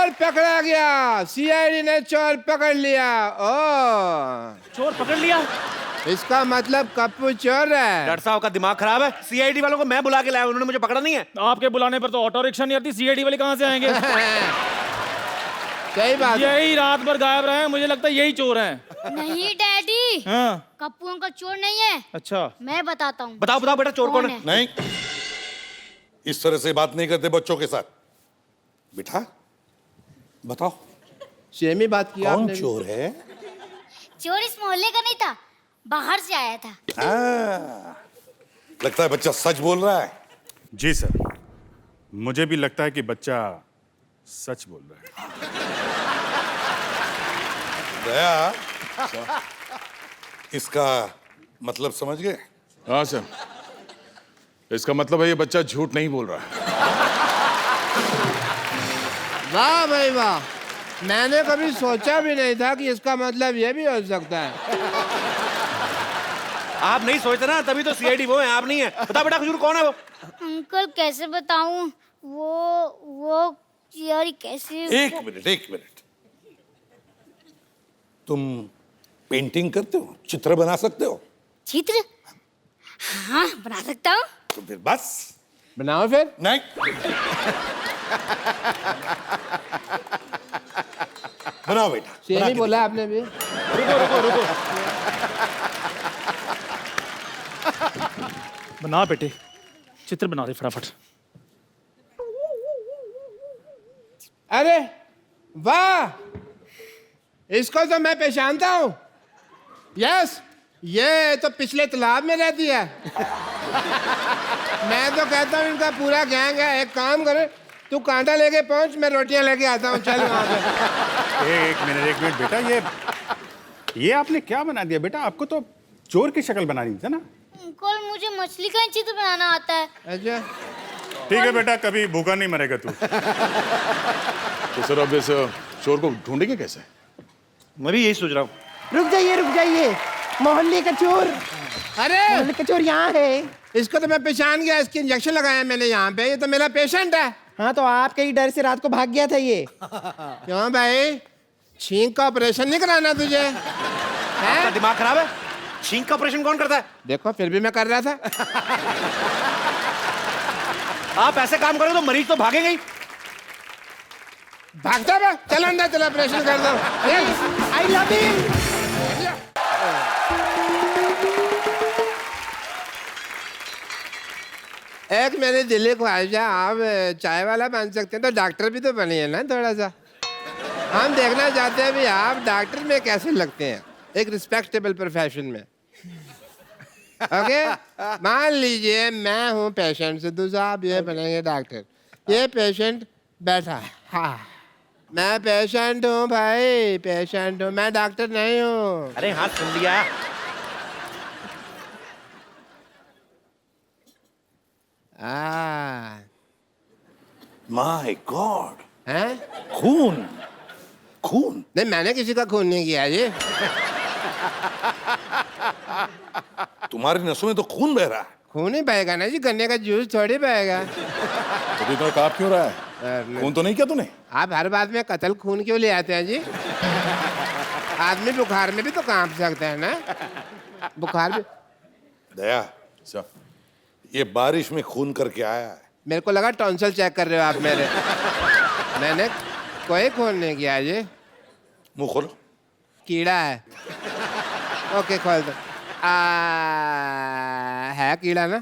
चोर पकड़ा गया, सीआईडी ने चोर पकड़ लिया। ओ चोर पकड़ लिया? इसका मतलब कप्पू चोर है। डॉक्टर साहब का दिमाग खराब है। सीआईडी वालों को मैं बुला के लाया, उन्होंने मुझे पकड़ा नहीं है। आपके बुलाने पर तो ऑटो रिक्शा नहीं आती, सीआईडी वाले कहाँ से आएंगे? सही बात। यही रात भर गायब रहे हैं, मुझे लगता है यही चोर हैं। नहीं डैडी, हाँ। कप्पू अंकल चोर नहीं है। अच्छा, मैं बताता हूँ। बताओ बताओ बेटा, चोर कौन है? नहीं, इस तरह से बात नहीं करते बच्चों के साथ। बेटा बताओ, सेम ही बात किया कौन आपने। चोर है? चोर इस मोहल्ले का नहीं था, बाहर से आया था। लगता है बच्चा सच बोल रहा है। जी सर, मुझे भी लगता है कि बच्चा सच बोल रहा है। दया, इसका मतलब समझ गए? हाँ सर, इसका मतलब है ये बच्चा झूठ नहीं बोल रहा है। वाह भाई वाह, मैंने कभी सोचा भी नहीं था कि इसका मतलब ये भी हो सकता है। आप नहीं सोचते ना, तभी तो सीआईडी वो है, आप नहीं है। बता बेटा, खजूर कौन है वो? अंकल कैसे बताऊं? वो यार कैसे? एक मिनट। तुम पेंटिंग करते हो, चित्र बना सकते हो? चित्र? हाँ बना सकता हूँ। तो फिर बस बनाओ फिर। नहीं, बनाओ बेटा। सेम बना ही के बोला आपने भी। रुको। बना बेटे, चित्र बना दे फटाफट। अरे वाह, इसको तो मैं पहचानता हूँ। यस, ये तो पिछले तालाब में रहती है। मैं तो कहता हूँ इनका पूरा गैंग है। एक काम करे, तू कांटा लेके पहुंच, मैं रोटियां लेके आता हूँ। चल वहां पे। एक मिनट बेटा, ये आपने क्या बना दिया बेटा? आपको तो चोर की शक्ल बनानी थी ना। अंकल मुझे मछली का चित्र बनाना आता है। अच्छा ठीक है बेटा, कभी भूखा नहीं मरेगा तू। तो सर अब इस चोर को ढूंढेंगे कैसे? मैं भी यही सोच रहा हूँ। रुक जाइए, मोहल्ले का चोर, अरे मोहल्ले का चोर यहाँ है। इसको तो मैं पहचान गया, इसकी इंजेक्शन लगाया मैंने यहाँ पे। ये तो मेरा पेशेंट है। हाँ तो आपके ही डर से रात को भाग गया था ये। क्यों भाई, छींक का ऑपरेशन नहीं कराना तुझे? आपका दिमाग खराब है? छींक का ऑपरेशन कौन करता है? देखो फिर भी मैं कर रहा था। आप ऐसे काम करो तो मरीज तो भागेगा ही। भागता मैं, चलो अंदर, चलो ऑपरेशन कर दो। I love you. एक मेरी दिल्ली ख्वाहिश है, आप चाय वाला बन सकते हैं तो डॉक्टर भी तो बनिए ना थोड़ा सा। हम देखना चाहते हैं भी आप डॉक्टर में कैसे लगते हैं, एक रिस्पेक्टेबल प्रोफेशन में। ओके, मान लीजिए मैं हूँ पेशेंट, सिद्धू साहब ये बनेंगे डॉक्टर। ये पेशेंट बैठा है। हाँ, मैं पेशेंट हूँ भाई, पेशेंट हूँ, मैं डॉक्टर नहीं हूँ। अरे हाँ, सुन लिया। माय गॉड, हैं? खून। नहीं, मैंने किसी का खून नहीं किया जी। तुम्हारी नसों में तो खून बह रहा है। खून ही बहेगा ना जी, गन्ने का जूस थोड़ी बहेगा। तो इतना कांप क्यों रहा है? खून तो नहीं किया तूने? आप हर बात में कत्ल खून क्यों ले आते हैं जी? आदमी बुखार में भी तो कांप सकता है ना, बुखार भी। दया, सर, ये बारिश में खून करके आया है। मेरे को लगा टॉन्सिल चेक कर रहे हो आप मेरे। मैंने कोई खून नहीं किया जी। मुंह खोलो। कीड़ा है। ओके खोल दो। है कीड़ा ना?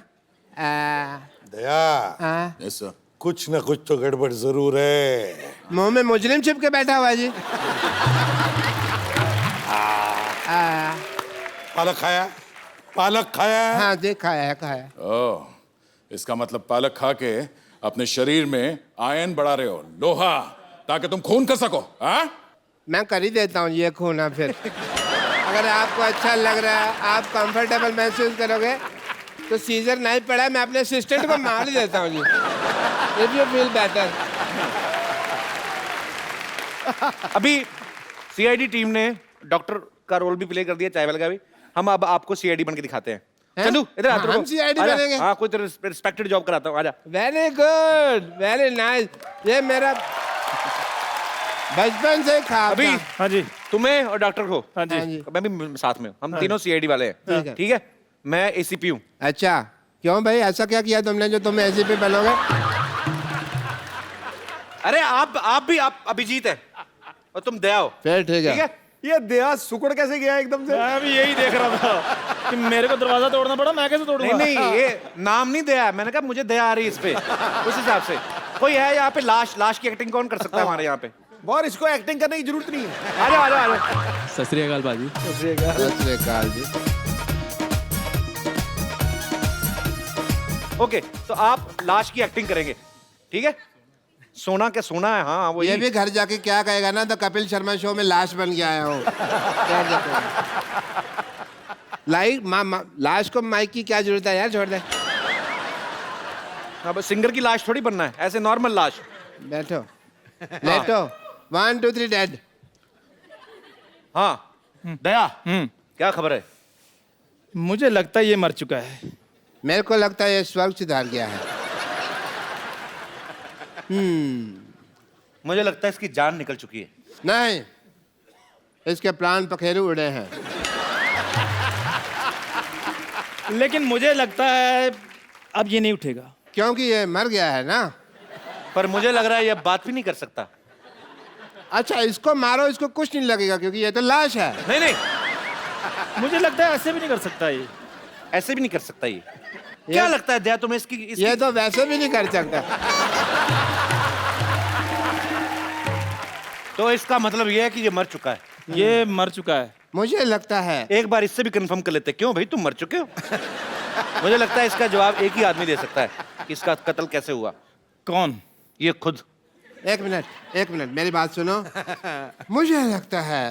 दया, यस सर। कुछ ना कुछ तो गड़बड़ जरूर है। मुंह में मुजरिम छिप के बैठा हुआ है जी। पालक खाया? पालक खाया? हाँ जी, खाया खाया। ओह, इसका मतलब पालक खा के अपने शरीर में आयन बढ़ा रहे हो, लोहा, ताकि तुम खून कर सको। हाँ, मैं कर ही देता हूँ ये खून। अब फिर अगर आपको अच्छा लग रहा है, आप कंफर्टेबल महसूस करोगे तो सीजर नहीं पड़ा, मैं अपने असिस्टेंट को मार देता हूँ जी। If you feel better. अभी सीआईडी टीम ने डॉक्टर का रोल भी प्ले कर दिया, चाय वाले का भी। हम अब आपको सीआईडी बन के दिखाते हैं। चंदू इधर आ, हम CID आजा। बनेंगे? हाँ, कोई रिस्पेक्टेड जॉब कराता हूँ, आजा। Very good, very nice. ये मेरा बचपन से खा अभी हाँ जी तुम्हें और डॉक्टर को, हाँ जी हाँ जी। मैं भी साथ में हूँ, हम तीनों सीआईडी वाले ठीक हैं, है। ठीक है? मैं एसीपी हूँ। अच्छा क्यों भाई ऐसा क्या किया तुमने जो तुम ऐसे पे बनोगे? अरे आप अभिजीत है और तुम दया हो, फिर ठीक ठीक है। है? ये देहा सुकड़ कैसे गया एकदम से? मैं भी यही देख रहा था कि मेरे को दरवाजा तोड़ना पड़ा, मैं कैसे तोड़ूंगा? नहीं ये नाम नहीं दया है, मैंने कहा मुझे दया आ रही है इस पे, उस हिसाब से। कोई है यहाँ पे लाश की एक्टिंग कौन कर सकता है हमारे यहाँ पे? और इसको एक्टिंग करने की जरूरत नहीं है। आ जाओ। सत श्री अकाल बाजी। सत श्री अकाल जी। ओके, तो आप लाश की एक्टिंग करेंगे, ठीक है? सोना क्या सोना है, हाँ वो ये भी घर जाके क्या कहेगा ना, तो कपिल शर्मा शो में लाश बन के आया हूँ। लाश को माइक की क्या जरूरत है यार, छोड़ दे। अब सिंगर की लाश थोड़ी बनना है, ऐसे नॉर्मल लाश। बैठो लेटो 1 2 3 डेड। हाँ दया, क्या खबर है? मुझे लगता है ये मर चुका है। मेरे को लगता है ये स्वर्ग सिधार गया है। मुझे लगता है इसकी जान निकल चुकी है। नहीं, इसके प्राण पखेरु उड़े हैं। लेकिन मुझे लगता है अब ये नहीं उठेगा। क्योंकि ये मर गया है ना। पर मुझे लग रहा है ये बात भी नहीं कर सकता। अच्छा इसको मारो, इसको कुछ नहीं लगेगा क्योंकि ये तो लाश है। नहीं मुझे लगता है ऐसे भी नहीं कर सकता ये। ऐसे भी नहीं कर सकता ये। क्या लगता है दया तुम्हें इसकी ये तो वैसे भी नहीं कर सकता। तो इसका मतलब ये है कि ये मर चुका है। ये मर चुका है। मुझे लगता है एक बार इससे भी कंफर्म कर लेते हैं। क्यों भाई, तुम मर चुके हो? मुझे लगता है इसका जवाब एक ही आदमी दे सकता है कि इसका कत्ल कैसे हुआ। कौन? ये खुद। एक मिनट मेरी बात सुनो। मुझे लगता है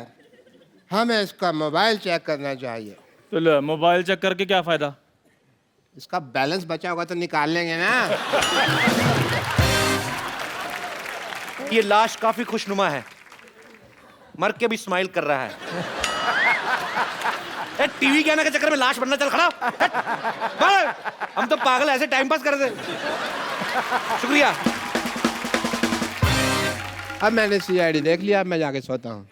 हमें इसका मोबाइल चेक करना चाहिए। तो लो, मोबाइल चेक करके क्या फायदा? इसका बैलेंस बचा होगा तो निकाल लेंगे ना। ये लाश काफी खुशनुमा है, मर के भी स्माइल कर रहा है। टीवी के आने के चक्कर में लाश बनना, चल खड़ा हो। हम तो पागल ऐसे टाइम पास कर रहे। शुक्रिया। अब मैंने सीआईडी देख लिया, अब मैं जाके सोता हूँ।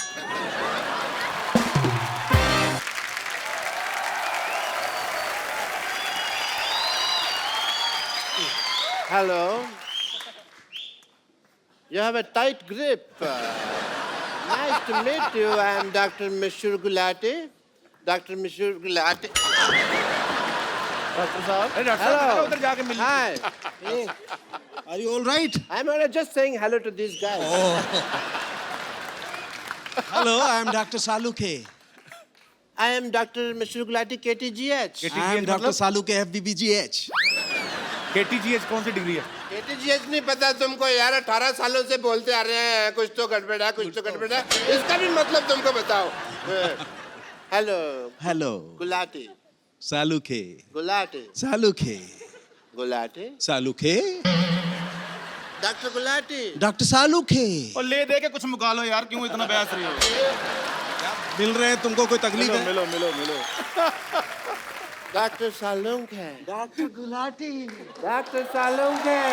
Hello. You have a tight grip. Nice to meet you. I am Dr. Mishur Gulati. Dr. Mishur Gulati. Doctor Saab. अरे डॉक्टर साहब, उधर जाके मिल। Hi. Are you all right? I'm just saying hello to these guys. Hello, I am Dr. Salukhe. I am Dr. Mishur Gulati, KTGH. I am Dr. Salukhe, FBBGH. KTGH कौन सी degree है? KTGH नहीं पता तुमको यार, 18 सालों से बोलते आ रहे हैं कुछ तो गड़बड़ है, कुछ तो गड़बड़ है। इसका भी मतलब तुमको बताओ। Hello Hello, Gulati, Salukhe. Gulati, Salukhe. Gulati, Salukhe. Doctor Gulati. Dr. Salukhe. और ले दे के कुछ मुका लो यार, क्यों इतना बहस रही हो? मिल रहे हैं तुमको, कोई तकलीफ है? मिलो। डॉक्टर सालुंग है। डॉक्टर गुलाटी। डॉक्टर सालुंग है।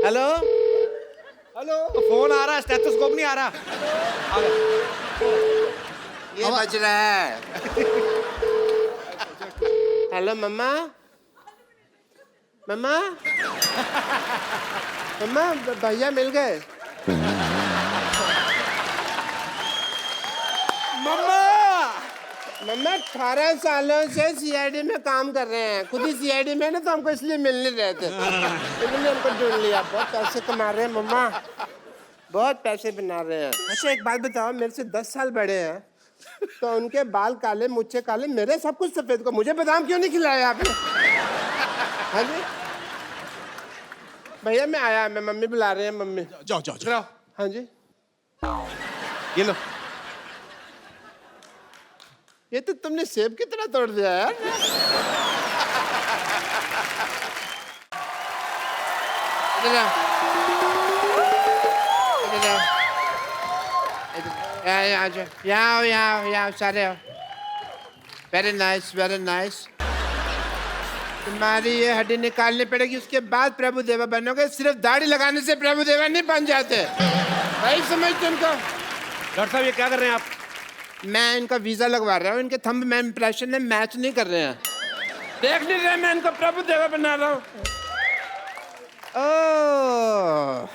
हेलो हेलो, फोन आ रहा है, स्टेथोस्कोप नहीं आ रहा। ये बज रहा है। हेलो मम्मा, मम्मा, मम्मा भैया मिल गए। मम्मा 18 सालों से सीआईडी में काम कर रहे हैं, खुद ही सीआईडी में ना, तो हमको इसलिए मिल नहीं रहे थे, इन्होंने हमको ढूंढ लिया। बहुत पैसे कमा रहे हैं मम्मा, बहुत पैसे बना रहे हैं। अच्छा एक बात बताओ, मेरे से 10 साल बड़े हैं, तो उनके बाल काले, मुझे काले, मेरे सब कुछ सफेद, को मुझे बादाम क्यों नहीं खिलाया आपने? हाँ जी भैया मैं आया, मैं मम्मी बुला रहे हैं, मम्मी। जाओ। हाँ जी, ये लो। ये तो तुमने सेब की तरह तोड़ दिया यार। इधर आओ, इधर आओ, यहाँ आओ, यहाँ आओ, सारे आओ। Very nice, very nice. तुम्हारी ये हड्डी निकालनी पड़ेगी, उसके बाद प्रभु देवा बनोगे। सिर्फ दाढ़ी लगाने से प्रभु देवा नहीं बन जाते। भाई समझते उनको। डॉक्टर साहब ये क्या कर रहे हैं आप? मैं इनका वीजा लगवा रहा हूँ, इनके थंब में इंप्रेशन में मैच नहीं कर रहे हैं। देख नहीं रहे मैं इनको प्रभु देवा बना रहा हूँ। ओह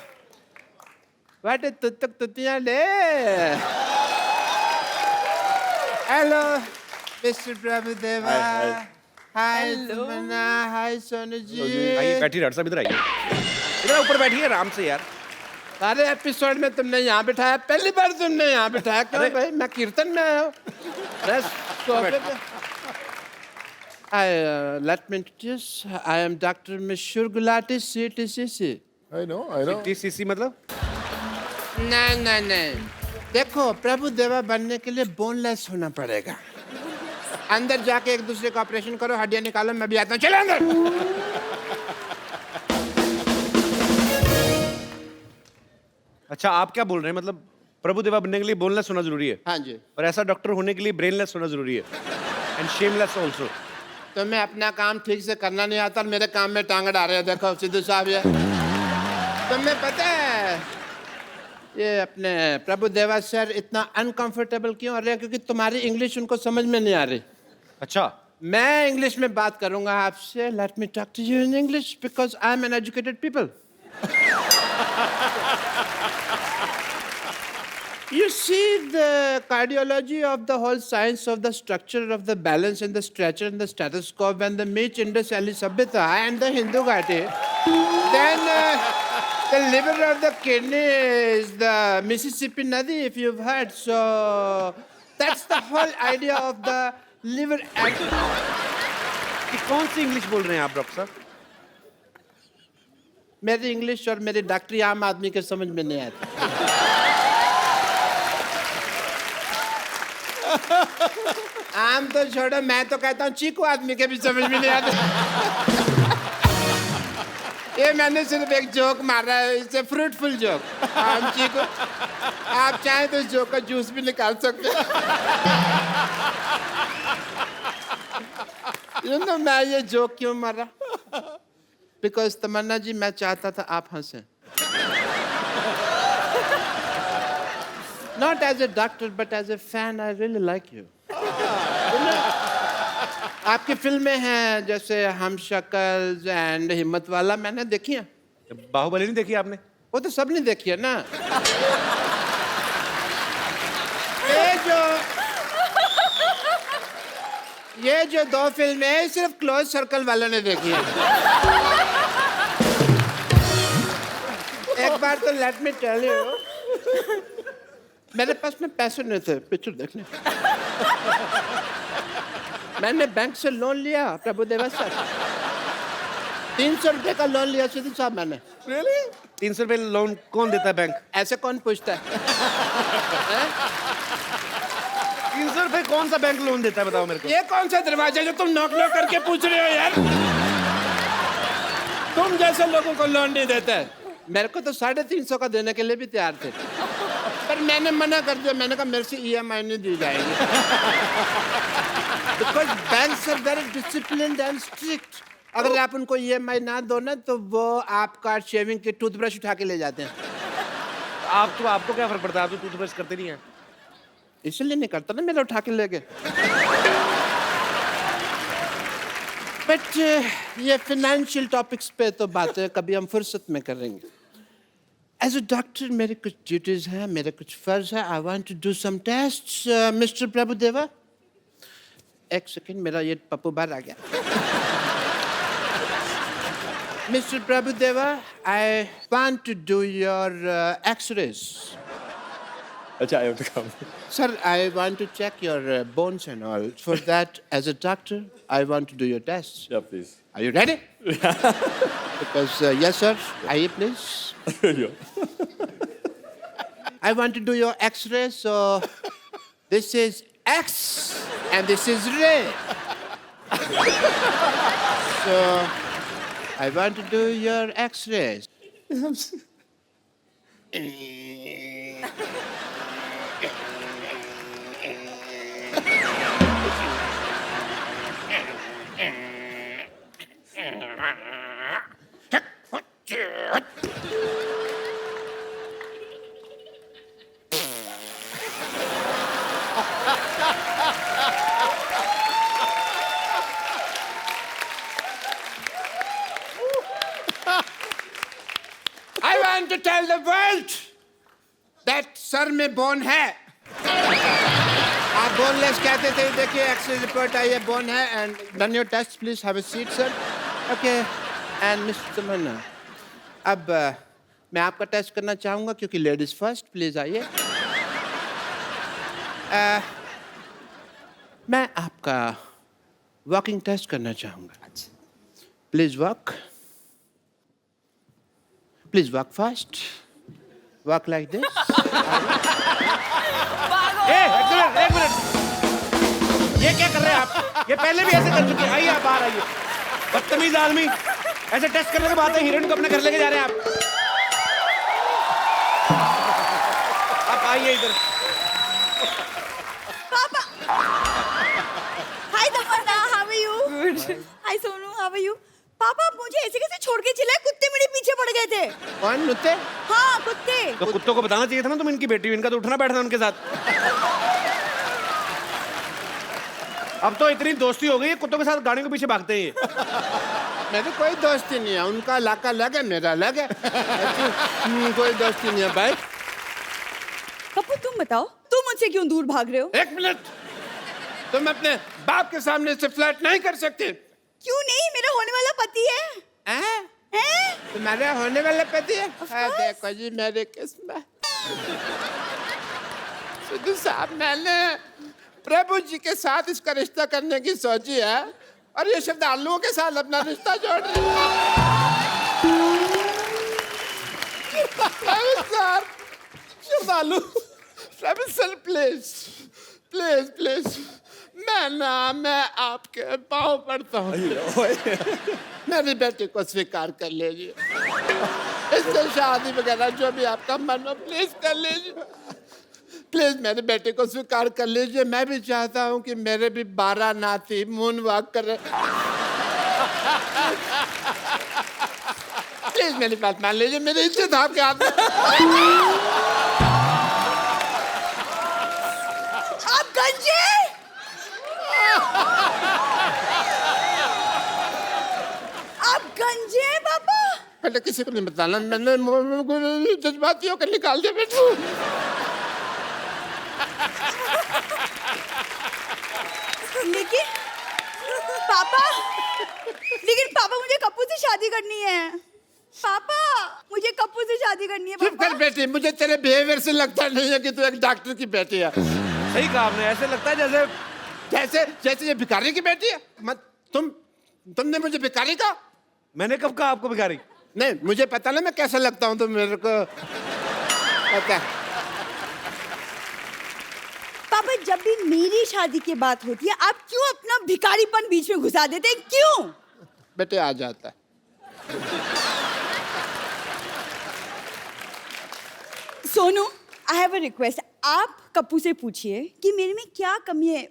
व्हाट तुतक तुतियां ले। हेलो मिस्टर प्रभु देवा। हाय तमन्ना, हाय सोनू जी। आइए बैठिए डॉक्टर साहब, इधर आइए। इधर ऊपर बैठिए आराम से यार। सारे एपिसोड में तुमने यहाँ बिठाया, पहली बार तुमने यहाँ बिठाया। क्यों भाई, मैं कीर्तन में आया हूँ। Let me introduce. I am Dr. Mishur Gulati, CTCC. I know, I know. TCC मतलब? नहीं। देखो, प्रभु देवा बनने के लिए बोनलेस होना पड़ेगा। अंदर जाके एक दूसरे का ऑपरेशन करो, हड्डियां निकालो, मैं भी आता हूँ। चलो अंदर। अच्छा आप क्या बोल रहे हैं, मतलब प्रभु देवा बनने के लिए बोनलेस होना जरूरी है? हाँ जी। और ऐसा डॉक्टर होने के लिए ब्रेनलेस होना जरूरी है, एंड शेमलेस ऑल्सो। तुम्हें अपना काम ठीक से करना नहीं आता, मेरे काम में टांग अड़ा रहे हो। देखो सिद्धू साहब, ये तुम्हें पता है ये अपने प्रभु देवा सर इतना अनकंफर्टेबल क्यों हो रहे हैं? क्योंकि तुम्हारी इंग्लिश उनको समझ में नहीं आ रही। अच्छा मैं इंग्लिश में बात करूंगा आपसे। Let me talk to you in English because I am an educated people. You see, the cardiology of the whole science of the structure of the balance and the stretcher and the stethoscope and the meat Indus Valley Sabhyata and the Hindu Ghati. Then the liver of the kidney is the Mississippi Nadi, if you've heard. So that's the whole idea of the liver. ये कौन सी English बोल रहे हैं आप doctor साहब? मेरी English और मेरी डॉक्टरी आम आदमी के समझ में नहीं आती। आम तो छोड़ो, मैं तो कहता हूँ चीकू आदमी के भी समझ में नहीं आते। ये मैंने सिर्फ एक जोक मारा है, इसे फ्रूटफुल जोक। आम चीकू, आप चाहें तो इस जोक का जूस भी निकाल सकते हैं। You know, मैं ये जोक क्यों मारा? बिकॉज तमन्ना जी, मैं चाहता था आप हंसें। Not as a doctor, but as a fan, I really like you. आपकी फिल्में हैं जैसे हम शक्ल एंड हिम्मत वाला, मैंने देखी है। बाहुबली नहीं देखी आपने? वो तो सब नहीं देखी है ना। ये जो दो फिल्में हैं, सिर्फ क्लोज सर्कल वालों ने देखी है। एक बार तो लेट मी टेल यू, मेरे पास में पैसे नहीं थे पिक्चर देखने। मैंने बैंक से लोन लिया प्रभु देवा सर, 300 रुपए का लोन लिया सिद्धू साहब मैंने। Really? 300 रुपए लोन कौन देता है बैंक? ऐसे कौन पूछता है? 300 रुपए कौन सा बैंक लोन देता है बताओ मेरे को? ये कौन सा दरवाजा जो तुम नॉक नॉक करके पूछ रहे हो यार? तुम जैसे लोगों को लोन नहीं देता है। मेरे को तो 350 का देने के लिए भी तैयार थे, पर मैंने मना कर दिया। मैंने कहा मेरे से EMI नहीं दी जाएगी। Because banks are very disciplined and strict. अगर आप उनको EMI ना दो ना, तो वो आपका शेविंग की टूथब्रश उठा के ले जाते हैं। आपको क्या फर्क पड़ता है? आप तो टूथब्रश करते नहीं हैं। इसलिए नहीं करता ना, मेरा उठा के ले गए। बट ये फाइनेंशियल टॉपिक्स पे तो बातें कभी हम फुर्सत में करेंगे। एज अ डॉक्टर मेरे कुछ ड्यूटीज हैं, मेरे कुछ फर्ज है। I want to do some tests. Mister Prabhu Deva, एक सेकंड, मेरा ये पप्पू बाहर आ गया। Mister Prabhu Deva, I want to do your x-rays. अच्छा आई काम। Sir, I want to check your bones and all. For that, as a doctor, I want to do your tests. Yeah, please. Are you ready? Because, yes, sir. Aye, please. I want to do your X-ray, so this is X and this is ray. So, I want to do your X-rays. Sir में bone है। आप boneless कहते थे, देखिए x ray report आई है, bone है। And done your test, please have a seat sir. Okay and mister Tamanna, अब मैं आपका टेस्ट करना चाहूँगा क्योंकि लेडीज फर्स्ट। प्लीज आइए। मैं आपका वॉकिंग टेस्ट करना चाहूँगा। Please walk, please walk fast, walk like this. एक मिनट, ये क्या कर रहे हैं आप? ये पहले भी ऐसे कर चुके हैं। आइए आप बाहर आइए। बदतमीज आदमी, ऐसे टेस्ट करने के बाद हीरोइन को अपने घर लेके जा रहे हैं आप आइए इधर। पापा, hi Tamanna, how are you? Good. Hi Sonu, how are you? पापा, आप मुझे ऐसे कैसे छोड़ के चिल्लाए? कुत्ते मेरे पीछे पड़ गए थे। कौन कुत्ते? हाँ, कुत्ते। तो कुत्तों को बताना चाहिए था ना तुम इनकी बेटी हो, इनका तो उठना बैठना उनके साथ। अब तो इतनी दोस्ती हो गई है, कुत्तों के साथ गाड़ियों के पीछे भागते हैं ये। मेरी कोई दोस्ती नहीं है, उनका इलाका अलग है, मेरा अलग है। कोई दोस्ती नहीं है भाई। पप्पू, तुम बताओ, तुम मुझसे क्यों दूर भाग रहे हो? एक मिनट, तुम अपने बाप के सामने से फ्लर्ट नहीं कर सकते। क्यों नहीं? मेरा होने वाला पति है। हैं? तुम्हारा होने वाला पति है? देखो जी मेरी किस्मत। सिद्धू साहब, मैंने प्रभु जी के साथ इसका रिश्ता करने की सोची है और ये श्रद्धालुओं के साथ अपना रिश्ता जोड़ रही है। श्रद्धालु, सर प्लीज प्लीज प्लीज, मैं आपके पाँव पड़ता हूँ। मेरी बेटी को स्वीकार कर लीजिए, इससे शादी वगैरह जो भी आपका मन हो प्लीज कर लीजिए। प्लीज मेरी बेटी को स्वीकार कर लीजिए। मैं भी चाहता हूँ कि मेरे भी 12 नाती मून वॉक कर। प्लीज मेरी बात मान लीजिए, मेरी इज्जत आपके हाथ में। आप गंजे, आप गंजे हैं पापा। पहले किसी को नहीं बताना, मैंने जज्बातियों को निकाल दिया बेटू। लेकिन पापा मुझे कप्पू से शादी करनी है। पापा, मुझे कप्पू से शादी करनी है। चुप कर बेटी, मुझे तेरे बिहेवियर से लगता नहीं है कि तू एक डॉक्टर की बेटी है। सही कहा आपने, ऐसे लगता है जैसे जैसे जैसे ये भिखारी की बेटी है। मत तुमने मुझे भिखारी कहा? मैंने कब कहा आपको भिखारी? नहीं, मुझे पता ना मैं कैसा लगता हूँ, तो मेरे को पता है। पापा, जब भी मेरी शादी की बात होती है, आप क्यों अपना भिखारीपन बीच में घुसा देते हैं? क्यों? बेटे आ जाता है। Sonu, I have a request. आप कप्पू से पूछिए कि मेरे में क्या कमी है,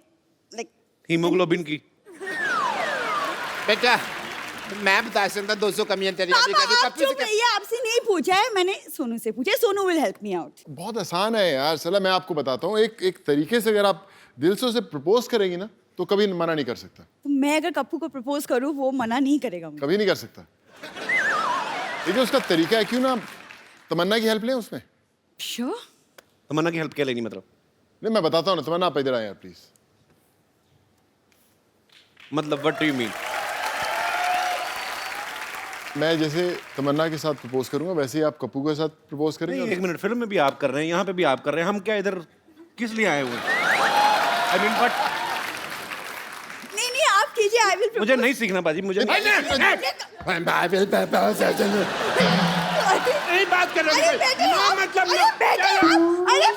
लाइक हीमोग्लोबिन की। बेटा, मैं बता सकता 200 कमियां तेरी। पापा, आप चुप रहिए, आपसे नहीं पूछा है, मैंने सोनू से पूछा है। Sonu will help me out. बहुत आसान है यार, चला मैं आपको बताता हूँ। एक तरीके से अगर आप दिल से उसे प्रपोज करेंगी ना, तो कभी मना नहीं कर सकता। तो मैं अगर कप्पू को प्रपोज करूं, वो मना नहीं करेगा मुझे। कभी नहीं कर सकता। देखिए उसका तरीका है, क्यों ना तमन्ना की हेल्प लें उसमें। श्योर? तमन्ना की हेल्प क्या लेनी मतलब? नहीं, मैं बताता हूँ ना। तमन्ना, आप इधर आए यार प्लीज। मतलब व्हाट डू यू मीन? मैं जैसे तमन्ना के साथ प्रपोज करूंगा, वैसे ही आप कप्पू के साथ प्रपोज करेंगे। नहीं, एक मिनट, फिल्म में भी आप कर रहे हैं, यहाँ पे भी आप कर रहे हैं, हम क्या इधर किस लिए आए हुए हैं? I mean, but नहीं, आप कीजिए। I will. मुझे नहीं सीखना बाजी, मुझे नहीं बात कर रहे अरे हो। बैठे ना आप। मतलब अरे बैठे आप। अरे